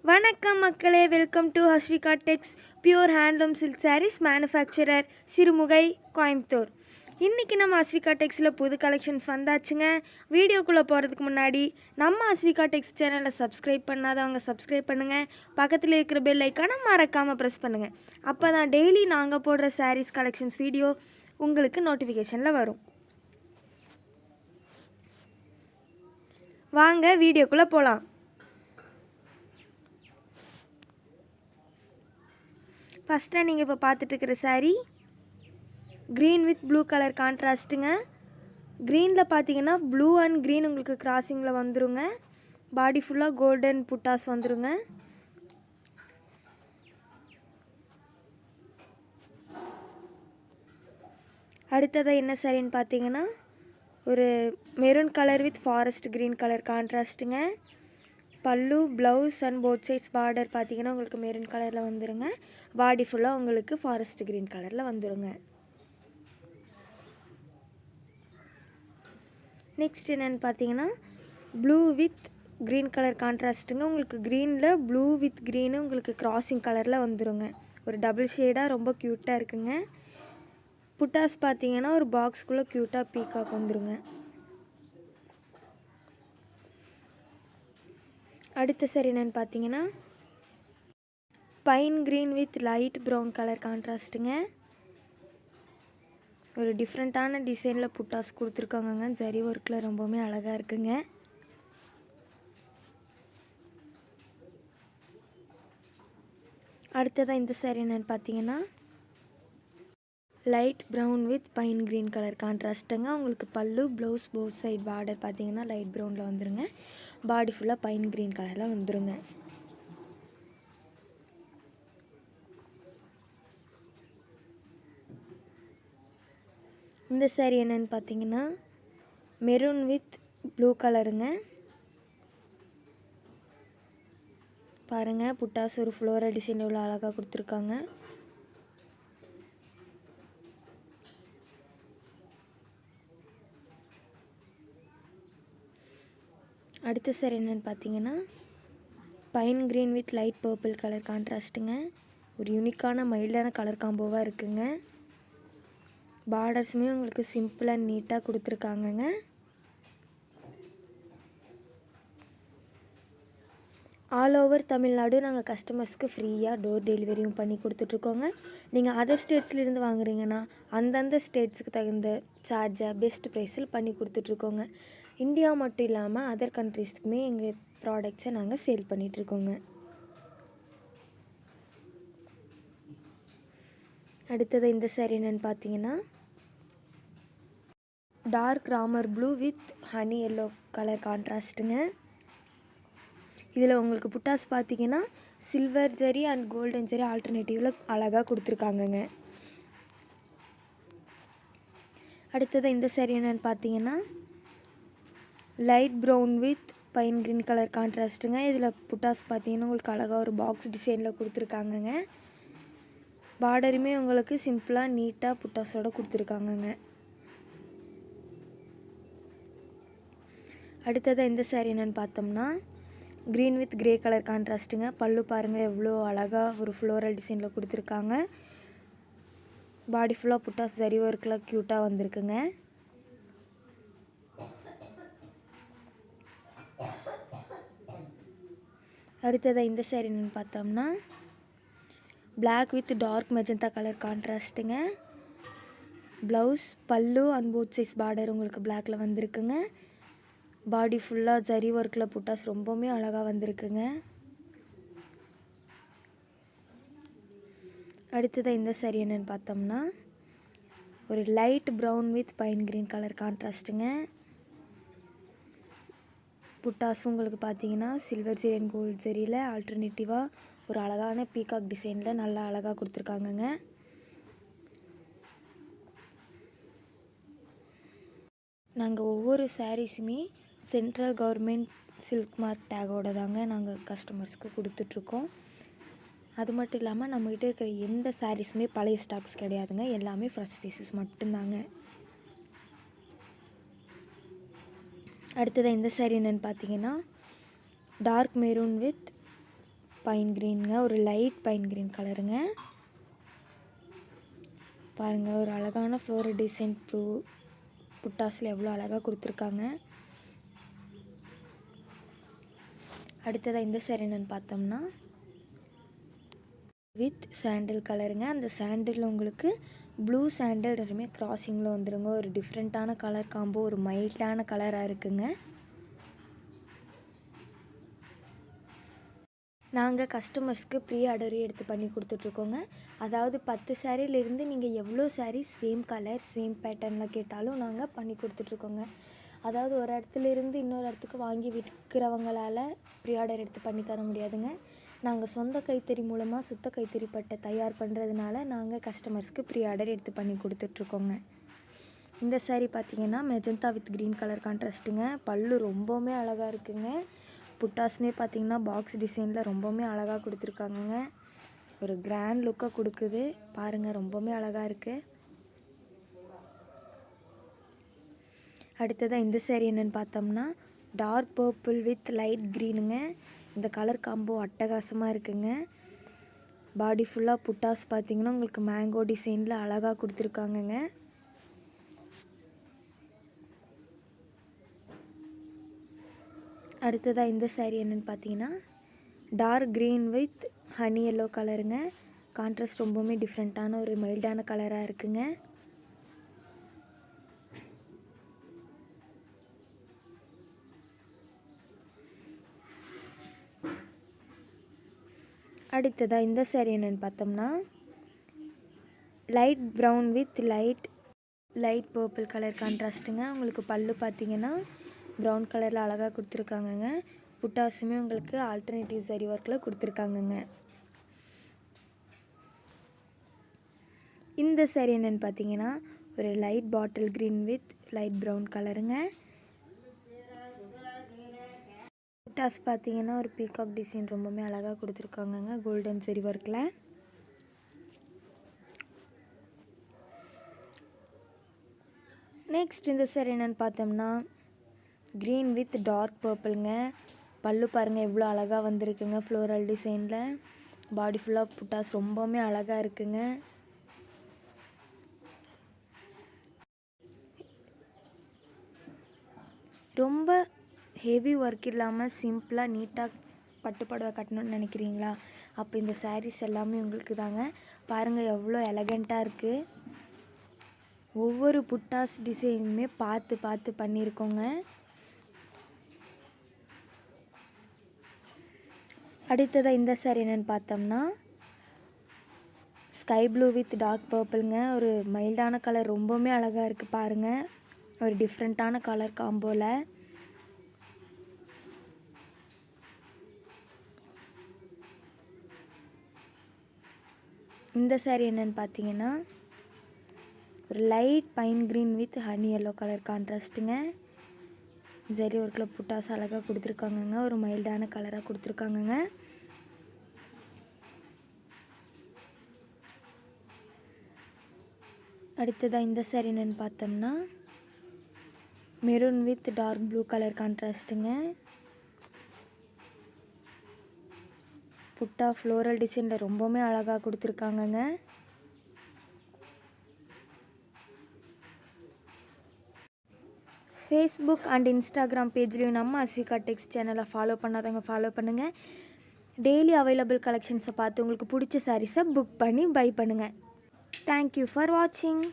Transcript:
வணக்கம் மக்களே, welcome to Asvika Tex, pure handloom silk sarees manufacturer, Sirumugai, Coimbatore. இன்றைக்கி நம்ம Asvika Texல புது கலெக்ஷன்ஸ் வந்தாச்சுங்க. வீடியோக்குள்ளே போகிறதுக்கு முன்னாடி நம்ம Asvika Tex சேனலை சப்ஸ்கிரைப் பண்ணாதவங்க சப்ஸ்கிரைப் பண்ணுங்கள். பக்கத்தில் இருக்கிற பெல் ஐக்கானை மறக்காமல் ப்ரெஸ் பண்ணுங்கள். அப்போ தான் டெய்லி நாங்கள் போடுற sarees கலெக்ஷன்ஸ் வீடியோ உங்களுக்கு நோட்டிஃபிகேஷனில் வரும். வாங்க வீடியோக்குள்ளே போகலாம். ஃபஸ்ட்டாக நீங்கள் இப்போ பார்த்துட்ருக்கிற sari green with blue colour கான்ட்ராஸ்ட்டுங்க. க்ரீனில் பார்த்தீங்கன்னா ப்ளூ அண்ட் க்ரீன் உங்களுக்கு கிராசிங்கில் வந்துருங்க. பாடி ஃபுல்லாக கோல்டன் புட்டாஸ் வந்துருங்க. அடுத்ததாக என்ன சாரின்னு பார்த்தீங்கன்னா ஒரு maroon colour with forest green colour கான்ட்ராஸ்ட்டுங்க. Pallu, blouse and both sides border பார்த்தீங்கன்னா உங்களுக்கு மெரூன் கலரில் வந்துடுங்க. பாடி ஃபுல்லாக உங்களுக்கு ஃபாரஸ்ட் க்ரீன் கலரில் வந்துடுங்க. நெக்ஸ்ட் என்னென்னு பார்த்தீங்கன்னா ப்ளூ வித் க்ரீன் கலர் கான்ட்ராஸ்ட்டுங்க. உங்களுக்கு க்ரீனில் ப்ளூ வித் க்ரீனு உங்களுக்கு கிராசிங் கலரில் வந்துடுங்க. ஒரு டபுள் ஷேடாக ரொம்ப க்யூட்டாக இருக்குங்க. புட்டாஸ் பார்த்தீங்கன்னா ஒரு பாக்ஸ்குள்ளே க்யூட்டாக பீகாக் வந்துடுங்க. அடுத்த சாரி என்னென்னு பார்த்தீங்கன்னா pine green with light brown colour கான்ட்ராஸ்ட்டுங்க. ஒரு டிஃப்ரெண்ட்டான டிசைனில் புட்டாஸ் கொடுத்துருக்காங்கங்க. ஜரி ஒர்க்கில் ரொம்பவுமே அழகாக இருக்குங்க. அடுத்ததாக இந்த சாரி என்னென்னு பார்த்தீங்கன்னா light brown with pine green colour கான்ட்ராஸ்ட்டுங்க. உங்களுக்கு pallu, blouse, both side border பார்த்தீங்கன்னா லைட் ப்ரௌனில் வந்துடுங்க. பாடி ஃபுல்லாக பைன் க்ரீன் கலரில் வந்துடுங்க. இந்த சாரீ என்னென்னு பார்த்தீங்கன்னா மெரூன் வித் ப்ளூ கலருங்க. பாருங்கள், புட்டாஸ் ஒரு ஃப்ளோரல் டிசைன் எவ்வளோ அழகாக கொடுத்துருக்காங்க. அடுத்த சாரி என்னென்னு பார்த்தீங்கன்னா pine green with light purple colour கான்ட்ராஸ்ட்டுங்க. ஒரு யூனிக்கான மைல்டான கலர் காம்போவாக இருக்குங்க. பார்டர்ஸுமே உங்களுக்கு சிம்பிள் அண்ட் நீட்டாக கொடுத்துருக்காங்கங்க. ஆல் ஓவர் தமிழ்நாடு நாங்கள் கஸ்டமர்ஸ்க்கு ஃப்ரீயாக டோர் டெலிவரியும் பண்ணி கொடுத்துட்ருக்கோங்க. நீங்கள் அதர் ஸ்டேட்ஸ்லேருந்து வாங்குறீங்கன்னா அந்தந்த ஸ்டேட்ஸுக்கு தகுந்த சார்ஜை பெஸ்ட் ப்ரைஸில் பண்ணி கொடுத்துட்ருக்கோங்க. இந்தியா மட்டும் இல்லாமல் அதர் கண்ட்ரீஸ்க்குமே எங்கள் ப்ராடக்ட்ஸை நாங்கள் சேல் பண்ணிகிட்ருக்கோங்க. அடுத்தது இந்த சாரி என்னென்னு பார்த்தீங்கன்னா dark Ramar blue with honey yellow colour கான்ட்ராஸ்ட்டுங்க. இதில் உங்களுக்கு புட்டாஸ் பார்த்தீங்கன்னா silver zari and golden zari ஆல்டர்னேட்டிவில் அழகாக கொடுத்துருக்காங்கங்க. அடுத்தது இந்த சாரி என்னென்னு பார்த்தீங்கன்னா light brown with pine green colour கான்ட்ராஸ்ட்டுங்க. இதில் புட்டாஸ் பார்த்தீங்கன்னா உங்களுக்கு அழகாக ஒரு பாக்ஸ் டிசைனில் கொடுத்துருக்காங்கங்க. பார்டருமே உங்களுக்கு சிம்பிளாக நீட்டாக புட்டாஸோடு கொடுத்துருக்காங்கங்க. அடுத்ததாக இந்த சாரி என்னென்னு பார்த்தோம்னா க்ரீன் வித் க்ரே கலர் கான்ட்ராஸ்ட்டுங்க. பல்லு பாருங்கள் எவ்வளோ அழகாக ஒரு ஃப்ளோரல் டிசைனில் கொடுத்துருக்காங்க. பாடி ஃபுல்லாக புட்டாஸ் ஜரி ஒர்க்கில் க்யூட்டாக வந்திருக்குங்க. அடுத்ததாக இந்த சாரி என்னென்னு பார்த்தோம்னா black with dark magenta colour கான்ட்ராஸ்ட்டுங்க. ப்ளவுஸ், பல்லு அண்ட் போத் சைஸ் பார்டர் உங்களுக்கு பிளாக்கில் வந்திருக்குங்க. பாடி ஃபுல்லாக ஜரி ஒர்க்கில் புட்டாஸ் ரொம்பவுமே அழகாக வந்திருக்குங்க. அடுத்ததாக இந்த சாரி என்னென்னு பார்த்தோம்னா ஒரு light brown with pine green colour கான்ட்ராஸ்ட்டுங்க. புட்டாஸ் உங்களுக்கு பார்த்தீங்கன்னா சில்வர் ஜரி அண்ட் கோல்ட் ஜரியில் ஆல்டர்னேட்டிவாக ஒரு அழகான பீகாக் டிசைனில் நல்லா அழகாக கொடுத்துருக்காங்கங்க. நாங்கள் ஒவ்வொரு சாரீஸுமே சென்ட்ரல் கவர்மெண்ட் சில்க் மார்க் டேகோட தாங்க நாங்கள் கஸ்டமர்ஸ்க்கு கொடுத்துட்ருக்கோம். அது மட்டும் இல்லாமல் நம்மக்கிட்ட இருக்கிற எந்த சாரீஸுமே பழைய ஸ்டாக்ஸ் கிடையாதுங்க. எல்லாமே ஃப்ரெஷ் பீசஸ் மட்டும்தாங்க. அடுத்தது இந்த சாரி என்னென்னு பார்த்தீங்கன்னா டார்க் மெரூன் வித் பைன் க்ரீனுங்க, ஒரு லைட் பைன் க்ரீன் கலருங்க. பாருங்கள், ஒரு அழகான ஃப்ளோரல் டிசைன் புட்டாஸில் எவ்வளோ அழகாக கொடுத்துருக்காங்க. அடுத்ததாக இந்த சாரீ என்னென்னு பார்த்தோம்னா வித் சாண்டில் கலருங்க. அந்த சாண்டில் உங்களுக்கு ப்ளூ சாண்டில் ரெண்டுமே கிராசிங்கில் வந்துடுங்க. ஒரு டிஃப்ரெண்ட்டான கலர் காம்போ, ஒரு மைல்டான கலராக இருக்குங்க. நாங்கள் கஸ்டமர்ஸ்க்கு ப்ரீ ஆர்டரே எடுத்து பண்ணி கொடுத்துட்ருக்கோங்க. அதாவது 10 சாரியிலேருந்து நீங்கள் எவ்வளோ சாரீ சேம் கலர் சேம் பேட்டர்னில் கேட்டாலும் நாங்கள் பண்ணி கொடுத்துட்ருக்கோங்க. அதாவது ஒரு இடத்துலேருந்து இன்னொரு இடத்துக்கு வாங்கி விற்கிறவங்களால் ப்ரீ ஆர்டர் எடுத்து பண்ணி தர முடியாதுங்க. நாங்கள் சொந்த கைத்தறி மூலமாக சுத்த கைத்தறி பட்டை தயார் பண்ணுறதுனால நாங்கள் கஸ்டமர்ஸ்க்கு ப்ரீ ஆர்டர் எடுத்து பண்ணி கொடுத்துட்ருக்கோங்க. இந்த சாரீ பார்த்திங்கன்னா மெஜந்தா வித் க்ரீன் கலர் கான்ட்ராஸ்ட்டுங்க. பல்லு ரொம்பவுமே அழகாக இருக்குங்க. புட்டாஸ்மே பார்த்திங்கன்னா பாக்ஸ் டிசைனில் ரொம்பவுமே அழகாக கொடுத்துருக்காங்கங்க. ஒரு கிராண்ட் லுக்காக கொடுக்குது பாருங்கள், ரொம்பவுமே அழகாக இருக்குது. அடுத்ததாக இந்த சாரீ என்னென்னு பார்த்தோம்னா டார்க் பர்பிள் வித் லைட் க்ரீனுங்க. இந்த கலர் காம்போ அட்டகாசமாக இருக்குங்க. பாடி ஃபுல்லாக புட்டாஸ் பார்த்திங்கன்னா உங்களுக்கு மேங்கோ டிசைனில் அழகாக கொடுத்துருக்காங்கங்க. அடுத்ததாக இந்த சாரீ என்னென்னு பார்த்தீங்கன்னா dark green with honey yellow கலருங்க. கான்ட்ராஸ்ட் ரொம்பவுமே டிஃப்ரெண்ட்டான ஒரு மைல்டான கலராக இருக்குங்க. அடுத்ததாக இந்த சாரீ என்னென்னு பார்த்தோம்னா light brown with light purple colour கான்ட்ராஸ்ட்டுங்க. உங்களுக்கு பல்லு பார்த்திங்கன்னா ப்ரௌன் கலரில் அழகாக கொடுத்துருக்காங்கங்க. புட்டாஸுமே உங்களுக்கு ஆல்டர்னேட்டிவ் சரி ஒர்க்கில் கொடுத்துருக்காங்கங்க. இந்த சாரீ என்னென்னு பார்த்தீங்கன்னா ஒரு light bottle green with light brown கலருங்க. புட்டாஸ் பார்த்தீங்கன்னா ஒரு பீகாக் டிசைன் ரொம்பவுமே அழகாக கொடுத்துருக்காங்கங்க கோல்டன் சரி ஒர்க்கில். நெக்ஸ்ட் இந்த சாரீ என்னென்னு பார்த்தோம்னா க்ரீன் வித் டார்க் பர்பிளுங்க. பல்லு பாருங்கள் எவ்வளோ அழகாக வந்திருக்குங்க ஃப்ளோரல் டிசைனில். பாடி ஃபுல்லாக புட்டாஸ் ரொம்பவுமே அழகாக இருக்குங்க. ரொம்ப ஹெவி ஒர்க் இல்லாமல் சிம்பிளாக நீட்டாக பட்டுப்புடவை கட்டணும்னு நினைக்கிறீங்களா? அப்போ இந்த சாரீஸ் எல்லாமே உங்களுக்கு தாங்க. பாருங்கள் எவ்வளோ எலகண்ட்டாக இருக்குது. ஒவ்வொரு புட்டாஸ் டிசைனுமே பார்த்து பார்த்து பண்ணியிருக்கோங்க. அடுத்ததாக இந்த சாரீ என்னென்னு பார்த்தோம்னா ஸ்கை ப்ளூ வித் டார்க் பர்பிளுங்க. ஒரு மைல்டான கலர் ரொம்பவுமே அழகாக இருக்குது பாருங்கள். ஒரு டிஃப்ரெண்ட்டான கலர் காம்போவில். இந்த சாரீ என்னென்னு பார்த்தீங்கன்னா ஒரு light pine green with honey yellow colour கான்ட்ராஸ்ட்டுங்க. ஜரி ஒர்க்கில் புட்டாஸ் அழகாக கொடுத்துருக்காங்கங்க. ஒரு மைல்டான கலராக கொடுத்துருக்காங்கங்க. அடுத்ததாக இந்த சாரீ என்னென்னு பார்த்தோம்னா maroon with dark blue colour கான்ட்ராஸ்ட்டுங்க. புட்டா ஃப்ளோரல் டிசைனில் ரொம்பவுமே அழகாக கொடுத்துருக்காங்கங்க. ஃபேஸ்புக் அண்ட் இன்ஸ்டாகிராம் பேஜ்லேயும் நம்ம அஸ்விகா டெக்ஸ் சேனலை ஃபாலோ பண்ணாதவங்க ஃபாலோ பண்ணுங்கள். டெய்லி அவைலபிள் கலெக்ஷன்ஸை பார்த்து உங்களுக்கு பிடிச்ச சாரீஸை புக் பண்ணி பை பண்ணுங்கள். தேங்க்யூ ஃபார் வாட்சிங்.